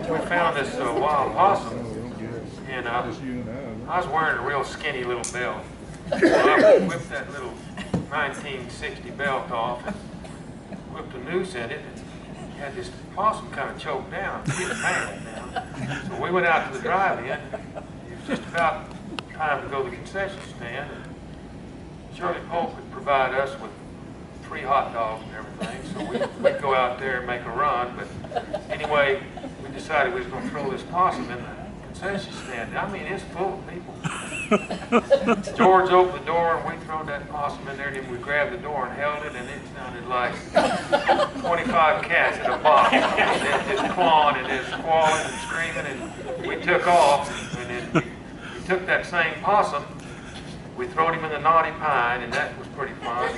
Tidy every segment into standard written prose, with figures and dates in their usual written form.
we found this wild possum, and I was wearing a real skinny little belt. So I whipped that little 1960 belt off, and whipped a noose in it, and had this possum kind of choked down. He was mad now. So we went out to the drive-in. It was just about time to go to the concession stand. And Shirley Polk would provide us with free hot dogs and everything, so we'd go out there and make a run. But anyway, we decided we was going to throw this possum in the concession stand. I mean, it's full of people. George opened the door and we threw that possum in there, and then we grabbed the door and held it, and it sounded like 25 cats in a box. And it just clawing and it squalling and screaming, and we took off, and then we took that same possum. We throwed him in the Naughty Pine, and that was pretty fun.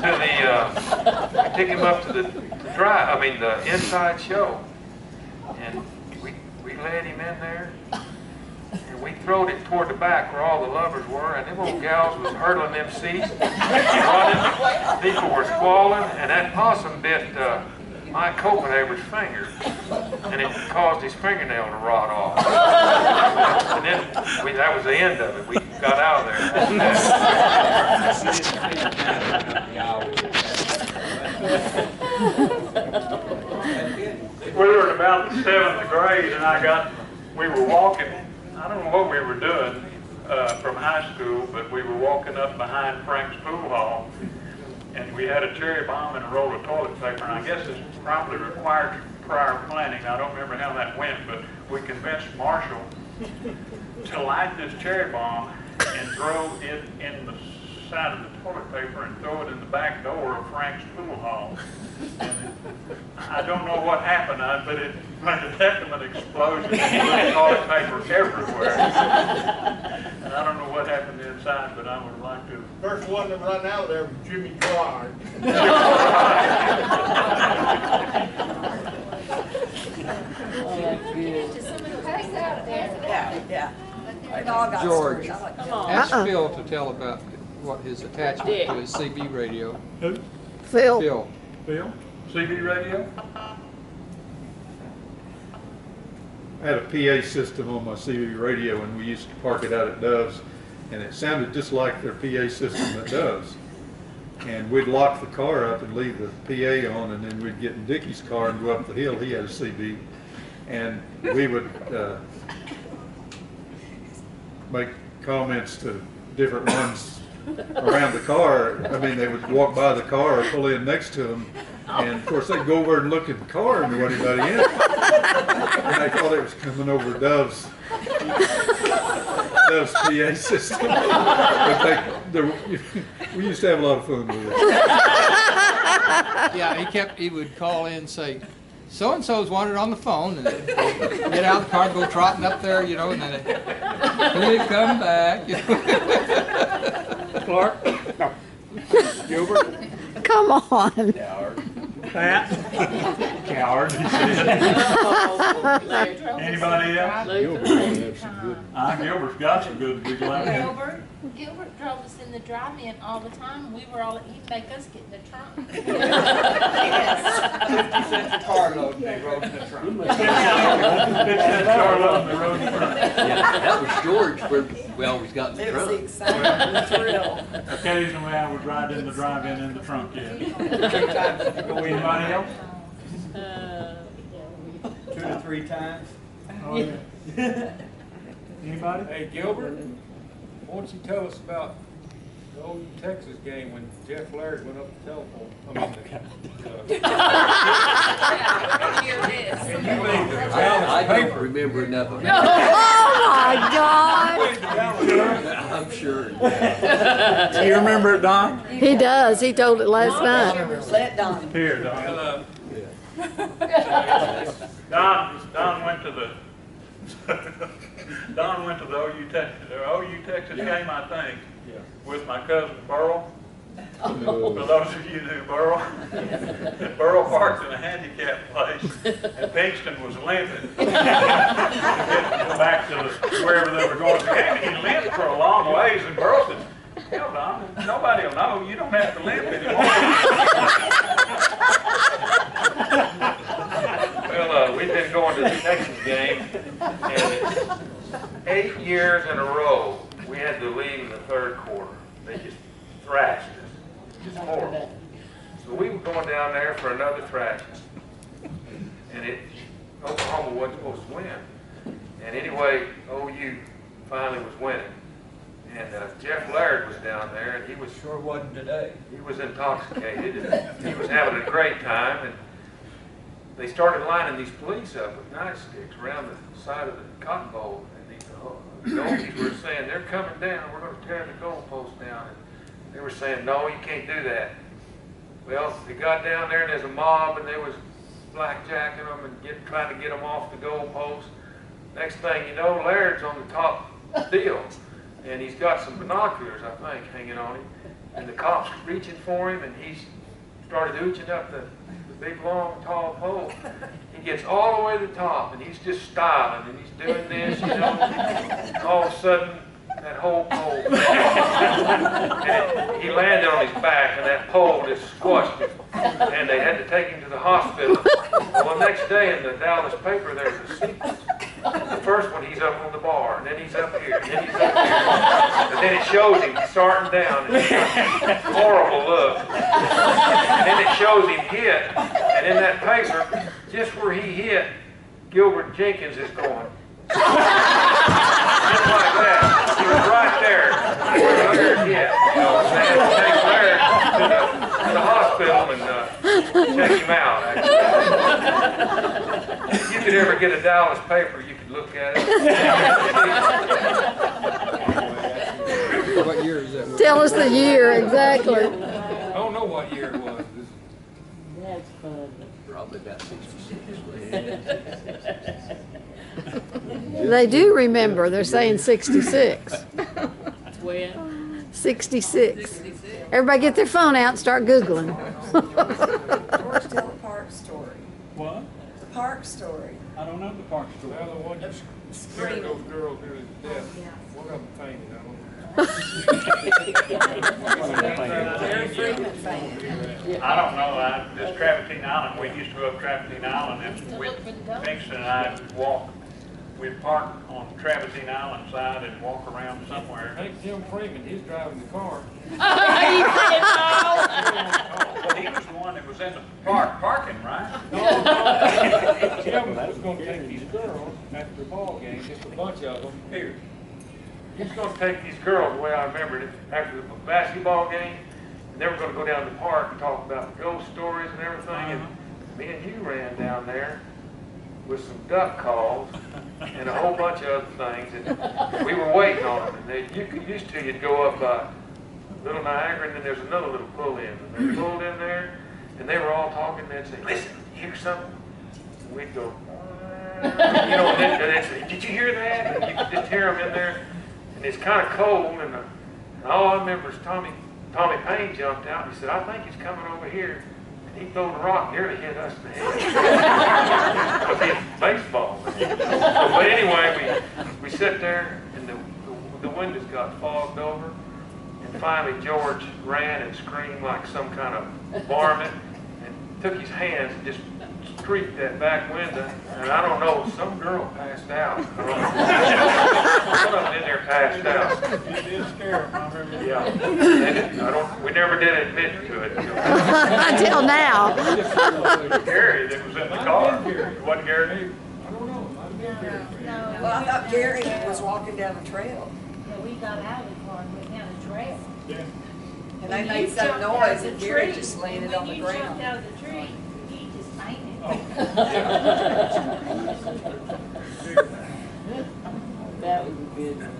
Then we took him up to the inside show, and we led him in there, and we throwed it toward the back where all the lovers were, and them old gals was hurdling them seats, running. People were squalling, and that possum bit Mike Copenhaver's finger, and it caused his fingernail to rot off. And then that was the end of it. We got out of there. We were in about the 7th grade, and we were walking. I don't know what we were doing from high school, but we were walking up behind Frank's pool hall. And we had a cherry bomb and a roll of toilet paper, and I guess this probably required prior planning. I don't remember how that went, but we convinced Marshall to light this cherry bomb and throw it in the side of the toilet paper and throw it in the back door of Frank's pool hall. And I don't know what happened, but it made a definite explosion and toilet paper everywhere. And I don't know what happened inside, but I would like to. First one to run out there was Jimmy Clark. George, ask Phil to tell about what his attachment to his CB radio. Who? Phil. Phil. Phil? CB radio? I had a PA system on my CB radio, and we used to park it out at Dove's, and it sounded just like their PA system at Dove's. And we'd lock the car up and leave the PA on, and then we'd get in Dickie's car and go up the hill. He had a CB, and we would make comments to different ones around the car. I mean, they would walk by the car or pull in next to them, and of course they'd go over and look at the car and there wasn't anybody in it. And they thought it was coming over Dove's PA system. But we used to have a lot of fun with it. Yeah, he would call in and say, so-and-so's wanted on the phone, and get out of the car and go trotting up there, you know, and then he'd come back. You know. Clark? No. Gilbert? Come on. Coward. Pat? Coward. Anybody else? Gilbert's got some good big line. Gilbert drove us in the drive-in all the time. He'd make us get in the trunk. 50 cents a carload, and they rode in the trunk. 50 cents carload, and they rode in the trunk. Yeah, that was George where we always got in the trunk. It was exciting. thrill. Occasionally I would ride in the drive-in in the trunk, yeah. Anybody else? 2 to 3 times. Oh, yeah. Anybody? Hey, Gilbert, why don't you tell us about the old Texas game when Jeff Laird went up the telephone? I don't remember enough of it. Oh my God! I'm sure. Do you remember it, Don? He does. He told it last night. Let Don. Here, Don. Hello. Don went to the OU Texas game, I think, with my cousin Burl. For those of you who knew Burl, Burl parked in a handicapped place, and Pinkston was limping to get back to wherever they were going to the game. And he limped for a long ways, and Burl said, "Hell, Don, nobody will know. You don't have to limp anymore." Well, we've been going to the Texas game, and 8 years in a row, we had to leave in the third quarter. They just thrashed us. Just horrible. So we were going down there for another thrashing. And Oklahoma wasn't supposed to win. And anyway, OU finally was winning. And Jeff Laird was down there, and he was Sure wasn't today. he was intoxicated, and he was having a great time. And they started lining these police up with nightsticks around the side of the cotton bowl. And these donkeys were saying, "They're coming down. We're going to tear the goalpost down." And they were saying, "No, you can't do that." Well, they got down there, and there's a mob, and they was blackjacking them and trying to get them off the goalpost. Next thing you know, Laird's on the top deal, and he's got some binoculars, I think, hanging on him. And the cops reaching for him, and he's started ooching up the big, long, tall pole. He gets all the way to the top, and he's just styling, and he's doing this, you know. All of a sudden, that whole pole fell off. And he landed on his back, and that pole just squashed him. And they had to take him to the hospital. Well, the next day in the Dallas paper, there's a sequence. The first one, he's up on the bar, and then he's up here, and then he's up here. And then it shows him starting down, and he's got a horrible look. And then it shows him hit, and in that paper, just where he hit, Gilbert Jenkins is going. Just like that. He was right there where Laird hit. You know, they had to take Laird to the hospital and check him out. If you could ever get a Dallas paper, you could look at it. What year is that? Tell us the year exactly. I don't know what year it was. That's fun. Probably about 66. They do remember. They're saying 66. When? 66. Everybody get their phone out and start Googling. George, tell the park story. What? The park story. I don't know the park story. Well, the one you scared those girls nearly to death. One of them fainted. I don't know. Larry Freeman fan. I don't know, this Travertine Island, we used to go up Travertine Island, and Vincent and I we'd park on Travertine Island side and walk around somewhere. I think Jim Freeman, he's driving the car. But he was the one that was in the park parking, right? Jim was going to take these girls after the ball game, just a bunch of them, here. He's going to take these girls, the way I remembered it, after the basketball game, and they were going to go down to the park and talk about the ghost stories and everything. And me and you ran down there with some duck calls and a whole bunch of other things, and we were waiting on them. And you'd go up by Little Niagara, and then there's another little pull-in, and they pulled in there, and they were all talking, and they'd say, "Listen, you hear something?" And we'd go, you know, and they'd say, "Did you hear that?" And you could just hear them in there, and it's kind of cold, and all I remember is Tommy Payne jumped out, and he said, "I think he's coming over here." He threw the rock, nearly hit us in the head. Because it's baseball. But anyway, we sit there, and the windows got fogged over. And finally, George ran and screamed like some kind of varmint, and took his hands and just streaked that back window. And I don't know, some girl passed out. I don't know. One of them in there passed out. You did scare him, I remember. Yeah. We never did admit to it. Until now. Gary that was in the car. It wasn't Gary. I don't know. Well, I thought Gary was walking down the trail. Yeah, we got out of the car and went down the trail. Yeah. And they When made you some jumped out noise of and the Gary tree- just landed on the When you jumped ground. out of the tree, he just fainted. That was a good one.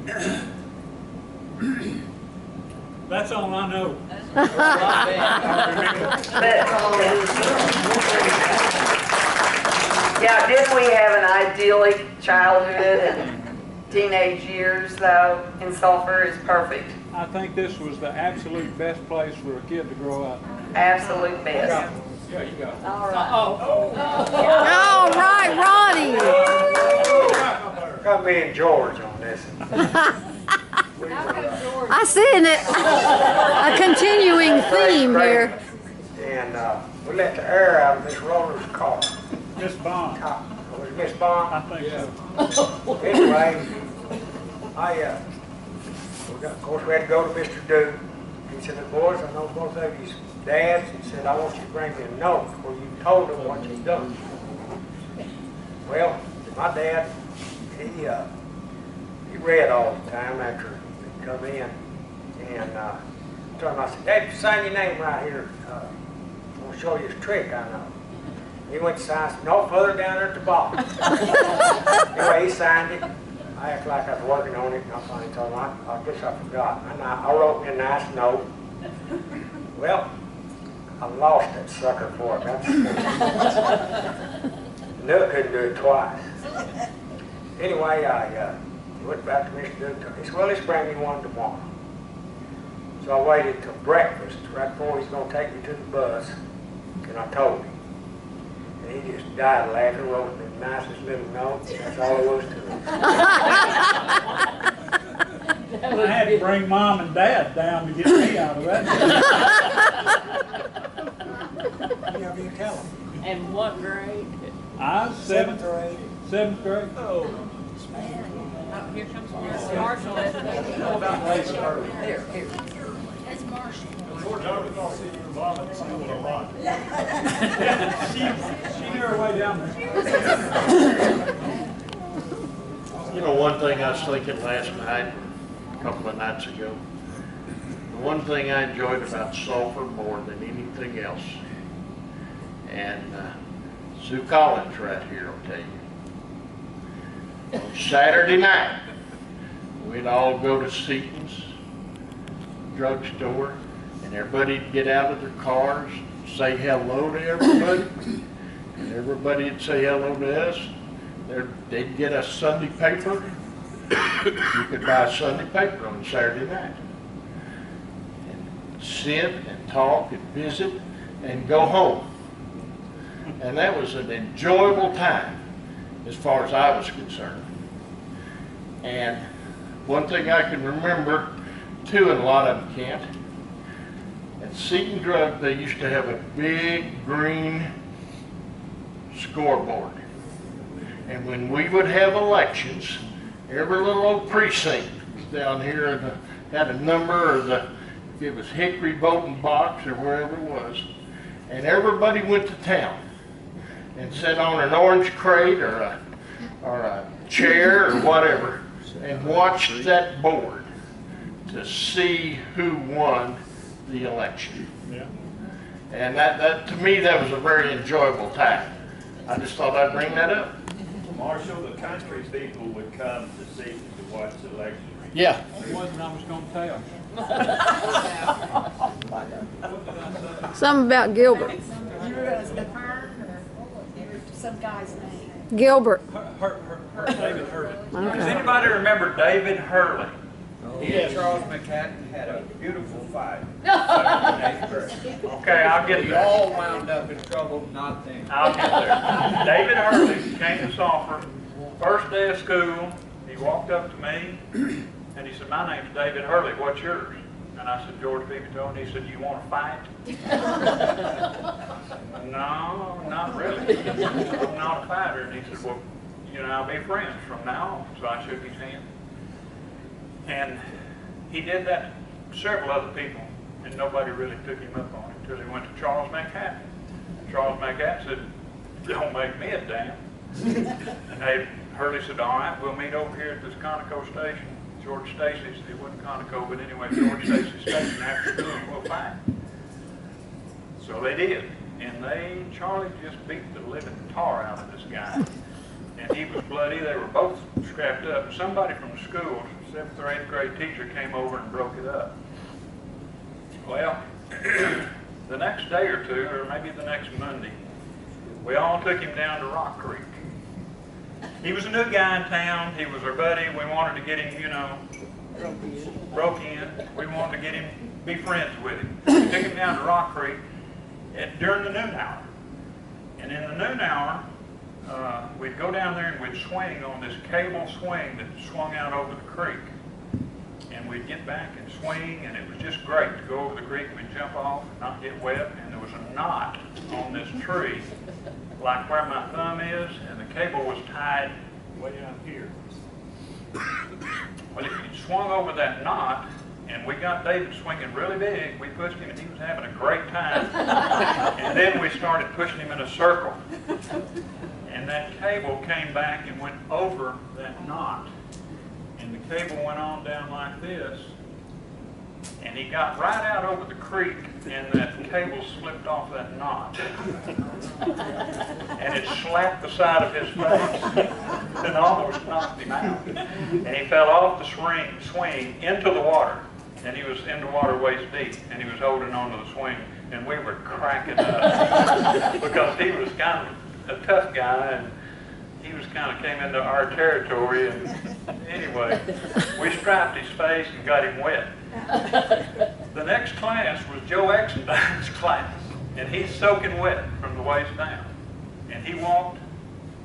That's all I know. Yeah, didn't we have an idyllic childhood and teenage years though in Sulphur? Is perfect. I think this was the absolute best place for a kid to grow up. Absolute best. Yeah, you got it. All right. All right, Ronnie. Got me and George on this. I seen it. A continuing theme here. And we let the air out of Miss Roller's car. Miss Bond. We Miss Bond? I think so. Anyway, of course, we had to go to Mr. Duke. He said, boys, I know both of you's dads. He said, I want you to bring me a note where you told them what you've done. Well, my dad, he read all the time after he come in. And I told him, I said, Dad, sign your name right here. I'm going to show you a trick I know. He went to sign, no further down there at the bottom. Anyway, he signed it. I acted like I was working on it, and I finally told him, I guess I forgot. And I wrote me a nice note. Well, I lost that sucker for it. Knew I couldn't do it twice. Anyway, I went back to Mr. Duke. He said, well, let's bring me one tomorrow. So I waited till breakfast, right before he's going to take me to the bus, and I told him. And he just died laughing, wrote me the nicest little note. That's all there was to it. I had to bring Mom and Dad down to get me out of that. Yeah, me tell him. And what grade? I was seventh grade. Seventh grade. Oh, here comes Marshall. Here. That's Marshall. George, I was going to see your mom at school a lot. She knew her way down there. You know, one thing I was thinking last night, a couple of nights ago, the one thing I enjoyed about Sulphur more than anything else, and Sue Collins right here will tell you, on Saturday night, we'd all go to Seaton's drugstore, and everybody'd get out of their cars, say hello to everybody, and everybody'd say hello to us. They'd get a Sunday paper. You could buy a Sunday paper on Saturday night. And sit and talk and visit and go home. And that was an enjoyable time as far as I was concerned. And one thing I can remember, too, and a lot of them can't, at Seton Drug, they used to have a big green scoreboard. And when we would have elections, every little old precinct was down here and had a number, or if it was Hickory voting box or wherever it was. And everybody went to town and sat on an orange crate or a chair or whatever and watched that board to see who won the election. Yeah. And that to me, that was a very enjoyable time. I just thought I'd bring that up. Marshall, the country people would come to see to watch the election. Yeah. It wasn't I was going to tell. Something about Gilbert. You realize the Hearn or some guy's name? Gilbert. David Hurley. Does Okay. anybody remember David Hurley? He and Charles McCatton had a beautiful fight. Okay, I'll get We there. all wound up in trouble, not them. I'll get there. David Hurley came to Sulphur, first day of school. He walked up to me and he said, "My name's David Hurley, what's yours?" And I said, "George Picatone." And he said, "You want to fight?" No, not really. I'm not a fighter. And he said, "Well, you know, I'll be friends from now on." So I shook his hand. And he did that to several other people, and nobody really took him up on it until he went to Charles McCatton. Charles McCatton said, "Don't make me a damn." And Hurley said, "All right, we'll meet over here at this Conoco station. George Stacy's, it wasn't Conoco, but anyway, George Stacy's station after school, and we'll fight." So they did. And Charlie just beat the living tar out of this guy. And he was bloody. They were both scrapped up. Somebody from the school, 7th or 8th grade teacher, came over and broke it up. Well, the next day or two, or maybe the next Monday, we all took him down to Rock Creek. He was a new guy in town. He was our buddy. We wanted to get him, you know, broke in. We wanted to get him, be friends with him. We took him down to Rock Creek during the noon hour. And in the noon hour, we'd go down there and we'd swing on this cable swing that swung out over the creek. And we'd get back and swing, and it was just great to go over the creek. We'd jump off and not get wet. And there was a knot on this tree, like where my thumb is, and the cable was tied way down here. Well, if you swung over that knot, and we got David swinging really big, we pushed him and he was having a great time. And then we started pushing him in a circle. And that cable came back and went over that knot. And the cable went on down like this. And he got right out over the creek, and that cable slipped off that knot. And it slapped the side of his face and almost knocked him out. And he fell off the swing into the water. And he was in the water waist deep, and he was holding on to the swing. And we were cracking up because he was kind of a tough guy, and he was kind of came into our territory. And anyway, we strapped his face and got him wet. The next class was Joe Exendine's class, and he's soaking wet from the waist down. And he walked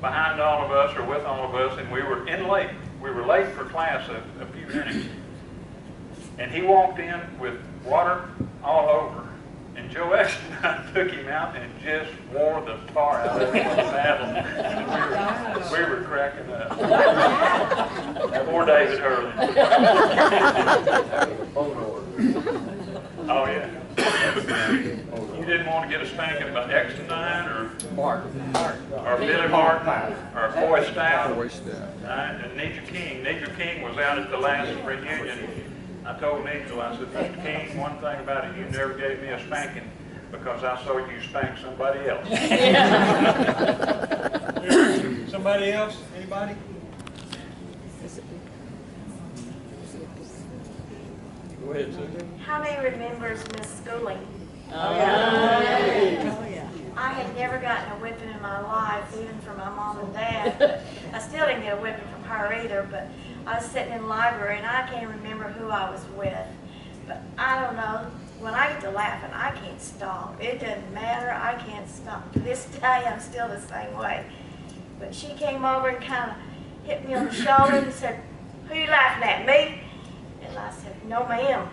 behind all of us, or with all of us, and we were late. We were late for class a few minutes. And he walked in with water all over. And Joe Exendine took him out and just wore the tar out of him on the paddle. And we were cracking up. Poor David Hurley. Oh, yeah. You didn't want to get a spanking about Exendine or Billy Martin or Foy Stout and Nigel King. Nigel King was out at the last reunion. I told Nigel, I said, Mr. King, one thing about it, you never gave me a spanking because I saw you spank somebody else. Somebody else? Anybody? Go ahead, sir. How many remembers Miss Schooling? Oh, yeah. I had never gotten a whipping in my life, even from my mom and dad. I still didn't get a whipping from her either, but I was sitting in the library and I can't remember who I was with. But I don't know, when I get to laughing, I can't stop. It doesn't matter, I can't stop. To this day, I'm still the same way. But she came over and kind of hit me on the shoulder and said, "Who you laughing at, me?" And I said, "No, ma'am."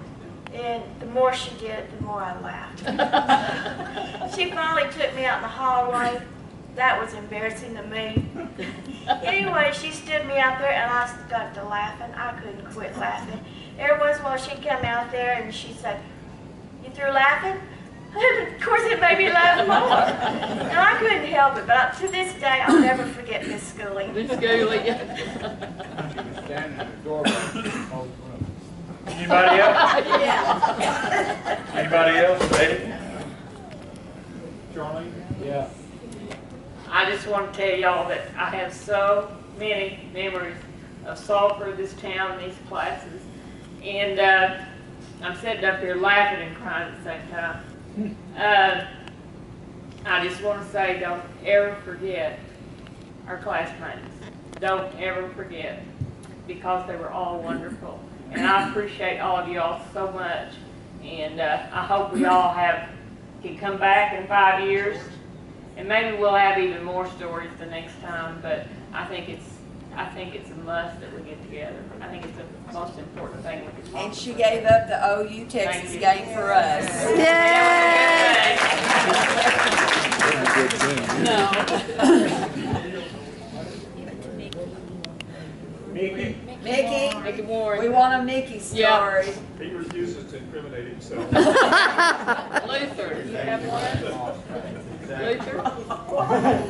And the more she did it, the more I laughed. She finally took me out in the hallway. That was embarrassing to me. Anyway, she stood me out there and I got to laughing. I couldn't quit laughing. Every once in a while she'd come out there and she said, "You through laughing?" Of course it made me laugh more. And I couldn't help it, but to this day I'll never forget Miss Schooling. Miss Schooling. Standing at the doorway. Anybody else? Yeah. Anybody else? Eddie? Charlene? Yeah. I just want to tell y'all that I have so many memories of Sulphur, this town, these classes. And I'm sitting up here laughing and crying at the same time. I just want to say, don't ever forget our classmates. Don't ever forget, because they were all wonderful. And I appreciate all of y'all so much. And I hope we all can come back in 5 years. And maybe we'll have even more stories the next time. But I think it's a must that we get together. I think it's the most important thing we can do. And she gave up the OU Texas game for us. Yay! Mickey Warren. We want a Mickey story. He refuses to incriminate himself. Luther, you have one? Luther? All right.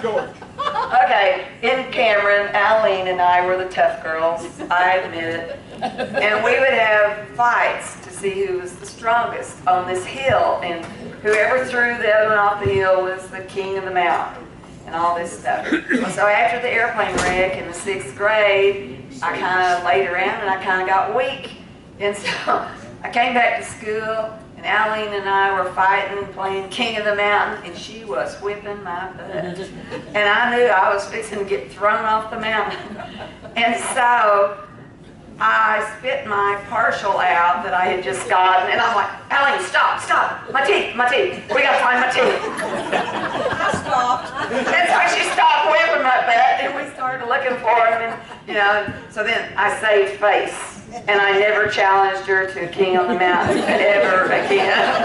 George. Okay, in Cameron, Aline and I were the tough girls, I admit it. And we would have fights to see who was the strongest on this hill. And whoever threw the other one off the hill was the king of the mountain and all this stuff. So after the airplane wreck in the 6th grade, I kind of laid around and I kind of got weak. And so I came back to school, and Aline and I were fighting, playing King of the Mountain, and she was whipping my butt. And I knew I was fixing to get thrown off the mountain. And so I spit my partial out that I had just gotten, and I'm like, "Aline, stop, my teeth, we gotta find my teeth." I stopped. And so she stopped whipping my butt, and we started looking for him, and so then I saved face. And I never challenged her to King on the Mountain ever again.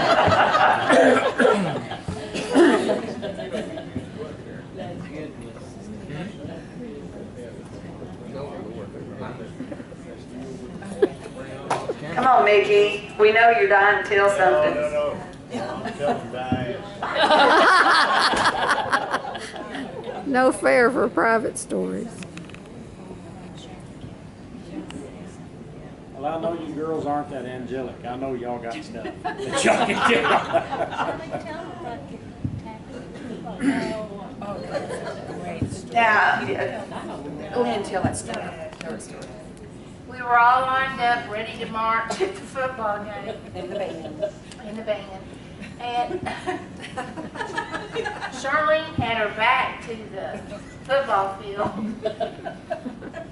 dying to tell something. No. Tell them, Diane. No fair for private stories. Well, I know you girls aren't that angelic. I know y'all got stuff that y'all can do. Now, go ahead and tell that story. We were all lined up, ready to march at the football game. In the band. In the band. And Charlene had her back to the football field.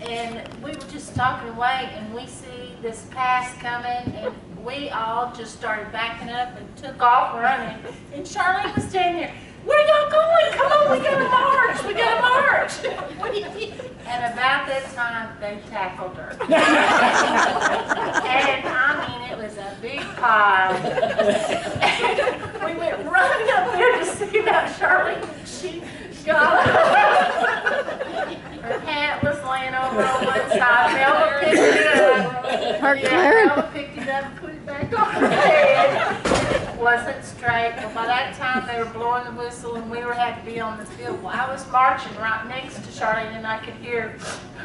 And we were just talking away, and we see this pass coming, and we all just started backing up and took off running. And Charlene was standing there, "Where are y'all going? Come on, we gotta march, we gotta march." And about that time, they tackled her. And I mean, it was a big pile. We went running up there to see about Charlene. She got her hat was laying over on one side. Melba picked it up. Melba picked it up and put it back on her head. It wasn't straight. But by that time, they were blowing the whistle, and we had to be on the field. Well, I was marching right next to Charlene, and I could hear,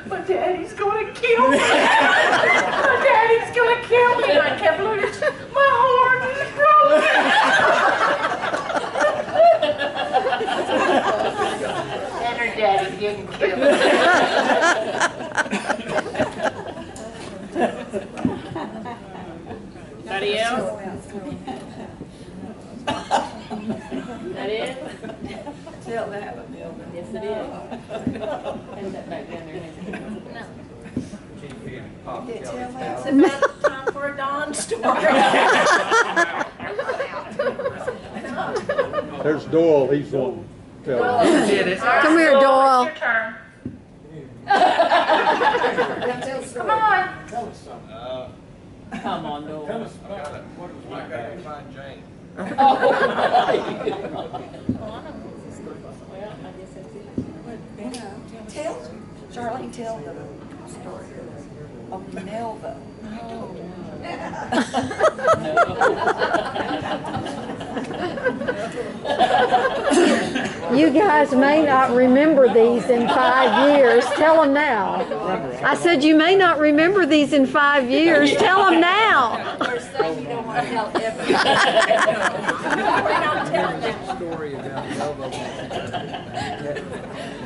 "My daddy's going to kill me. My daddy's going to kill me." And I kept looking, "My horn is broken." And her daddy didn't kill her. Anybody else? That it? Tell that one, Bill. Yes, it is. Hand that back down there. It's about time for a Dawn story. There's Doyle, he's one. Tell him. Come here, Doyle. It's your turn. Come on. Tell us something. Come on, Doyle. Tell us about what it was like to find Jane. Tell, Charlene, tell the story of Melva. You guys may not remember these in 5 years. Tell them now. I said you may not remember these in 5 years. Tell them now. There's things you don't want to tell everybody. We don't tell them. Story about Melba.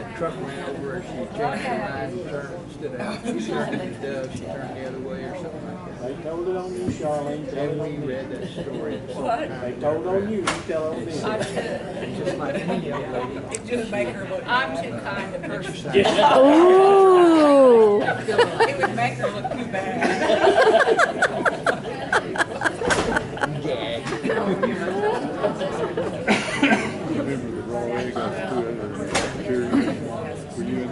The truck ran over her, she changed her mind and turned, instead of she turned it does, she turned the other way or something like that. They told it on you, Charlene. And we read that story. They told on you, you tell on me. Just like any young lady. It just make her look. I'm too kind a person. Ooh. It would make her look too bad.